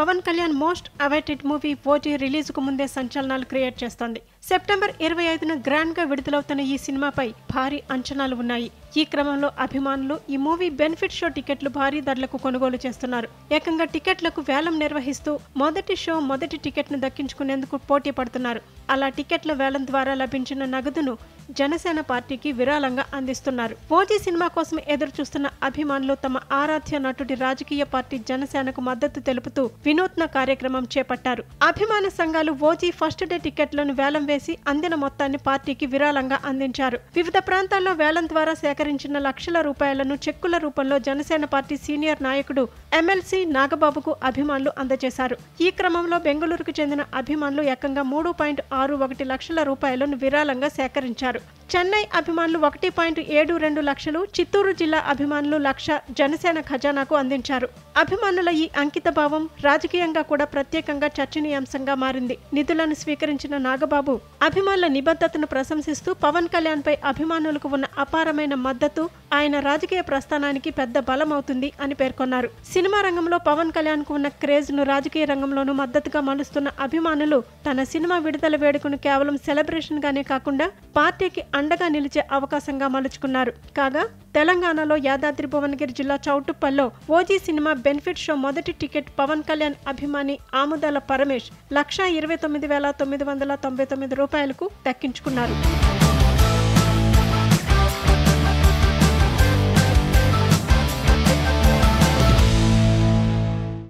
Pawan Kalyan most awaited movie OG release కు ముందే సంచలనాలు క్రియేట్ చేస్తోంది. సెప్టెంబర్ 25న గ్రాండ్ గా విడుదలవుతున్న ఈ సినిమాపై భారీ అంచనాలు ఉన్నాయి. ఈ క్రమంలో అభిమానులు ఈ మూవీ బెనిఫిట్ షో టికెట్లు భారీ ధరలకు కొనుగోలు చేస్తున్నారు. ఏకంగా టికెట్లకు వేలం నిర్వహిస్తూ మొదటి షో మొదటి టికెట్ ను దక్కించుకునేందుకు పోటీ పడుతున్నారు. అలా టికెట్ల వేలం ద్వారా లభించిన నగదును జనసేన పార్టీకి విరాళంగా అందిస్తున్నారు. ఓజీ సినిమా కోసం ఎదురు చూస్తున్న అభిమానులు తమ ఆరాధ్య నటుడి రాజకీయ పార్టీ జనసేనకు మద్దతు తెలుపుతూ వినూత్న కార్యక్రమం చేపట్టారు. అభిమాన సంఘాలు ఓజీ ఫస్ట్ డే టికెట్లను వేలం వేసి అందిన మొత్తాన్ని పార్టీకి విరాళంగా అందించారు. వివిధ ప్రాంతాల్లో వేలం ద్వారా సేకరించిన లక్షల రూపాయలను చెక్కుల రూపంలో జనసేన పార్టీ సీనియర్ నాయకుడు ఎమ్మెల్సీ నాగబాబుకు అభిమానులు అందజేశారు. ఈ క్రమంలో బెంగళూరుకు చెందిన అభిమానులు ఏకంగా 3.61 లక్షల రూపాయలను విరాళంగా సేకరించారు. చెన్నై అభిమానులు 1.72 లక్షలు, చిత్తూరు జిల్లా అభిమానులు 1,00,000 జనసేన ఖజానాకు అందించారు. అభిమానుల ఈ అంకిత భావం రాజకీయంగా కూడా ప్రత్యేకంగా చర్చనీయాంశంగా మారింది. నిధులను స్వీకరించిన నాగబాబు అభిమానుల నిబద్ధతను ప్రశంసిస్తూ పవన్ కళ్యాణ్ పై అభిమానులకు ఉన్న అపారమైన మద్దతు ఆయన రాజకీయ ప్రస్థానానికి పెద్ద బలం అవుతుంది అని పేర్కొన్నారు. సినిమా రంగంలో పవన్ కళ్యాణ్ కు ఉన్న క్రేజ్ ను రాజకీయ రంగంలోనూ మద్దతుగా మలుస్తున్న అభిమానులు తన సినిమా విడుదల వేడుకను కేవలం సెలబ్రేషన్ గానే కాకుండా పార్టీకి అండగా నిలిచే అవకాశంగా మలుచుకున్నారు. కాగా తెలంగాణలో యాదాద్రి భువనగిరి జిల్లా చౌటుప్పల్లో ఓజీ సినిమా బెనిఫిట్ షో మొదటి టికెట్ పవన్ కళ్యాణ్ అభిమాని ఆముదాల పరమేష్ 1,29,999 రూపాయలకు దక్కించుకున్నారు.